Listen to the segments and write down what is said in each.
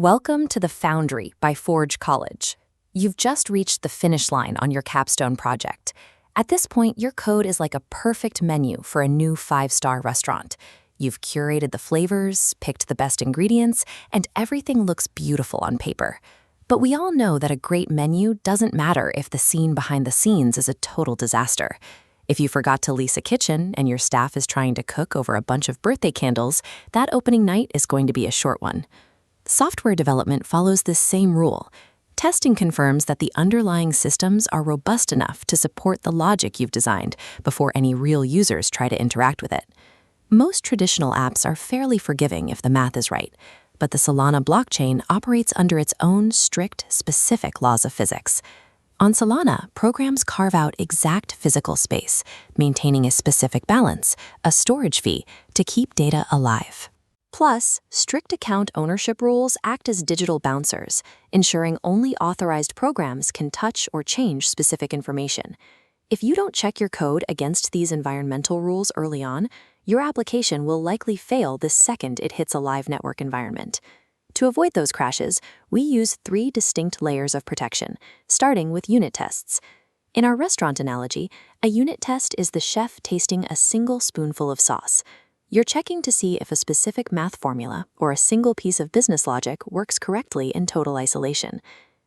Welcome to the Foundry by Forge College. You've just reached the finish line on your capstone project. At this point, your code is like a perfect menu for a new 5-star restaurant. You've curated the flavors, picked the best ingredients, and everything looks beautiful on paper. But we all know that a great menu doesn't matter if the scene behind the scenes is a total disaster. If you forgot to lease a kitchen and your staff is trying to cook over a bunch of birthday candles, that opening night is going to be a short one. Software development follows this same rule. Testing confirms that the underlying systems are robust enough to support the logic you've designed before any real users try to interact with it. Most traditional apps are fairly forgiving if the math is right, but the Solana blockchain operates under its own strict, specific laws of physics. On Solana, programs carve out exact physical space, maintaining a specific balance, a storage fee, to keep data alive. Plus, strict account ownership rules act as digital bouncers, ensuring only authorized programs can touch or change specific information. If you don't check your code against these environmental rules early on, your application will likely fail the second it hits a live network environment. To avoid those crashes, we use 3 distinct layers of protection, starting with unit tests. In our restaurant analogy, a unit test is the chef tasting a single spoonful of sauce. You're checking to see if a specific math formula or a single piece of business logic works correctly in total isolation.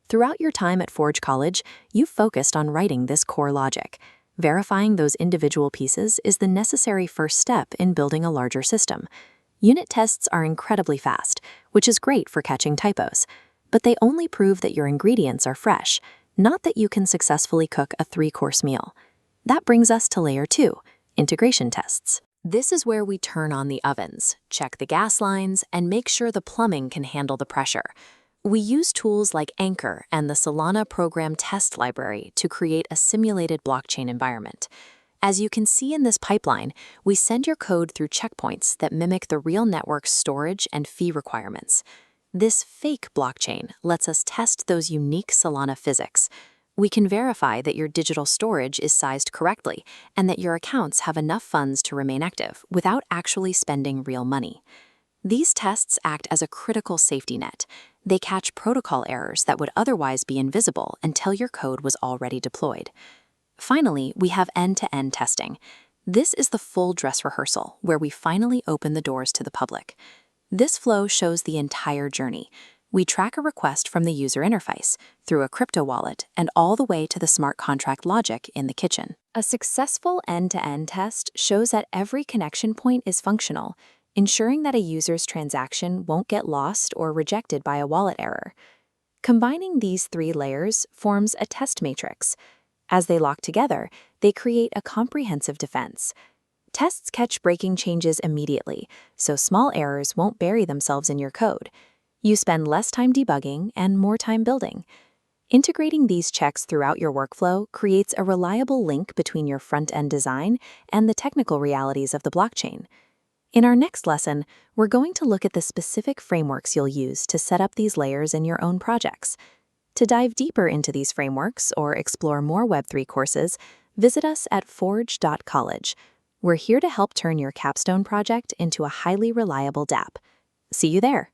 Throughout your time at Forge College, you've focused on writing this core logic. Verifying those individual pieces is the necessary first step in building a larger system. Unit tests are incredibly fast, which is great for catching typos, but they only prove that your ingredients are fresh, not that you can successfully cook a 3-course meal. That brings us to layer 2, integration tests. This is where we turn on the ovens, check the gas lines, and make sure the plumbing can handle the pressure. We use tools like Anchor and the solana-program-test library to create a simulated blockchain environment. As you can see in this pipeline, we send your code through checkpoints that mimic the real network's storage and fee requirements. This fake blockchain lets us test those unique Solana physics. We can verify that your digital storage is sized correctly and that your accounts have enough funds to remain active without actually spending real money. These tests act as a critical safety net. They catch protocol errors that would otherwise be invisible until your code was already deployed. Finally, we have end-to-end testing. This is the full dress rehearsal, where we finally open the doors to the public. This flow shows the entire journey. We track a request from the user interface, through a crypto wallet, and all the way to the smart contract logic in the kitchen. A successful end-to-end test shows that every connection point is functional, ensuring that a user's transaction won't get lost or rejected by a wallet error. Combining these 3 layers forms a test matrix. As they lock together, they create a comprehensive defense. Tests catch breaking changes immediately, so small errors won't bury themselves in your code. You spend less time debugging and more time building. Integrating these checks throughout your workflow creates a reliable link between your front-end design and the technical realities of the blockchain. In our next lesson, we're going to look at the specific frameworks you'll use to set up these layers in your own projects. To dive deeper into these frameworks or explore more Web3 courses, visit us at forge.college. We're here to help turn your capstone project into a highly reliable dApp. See you there.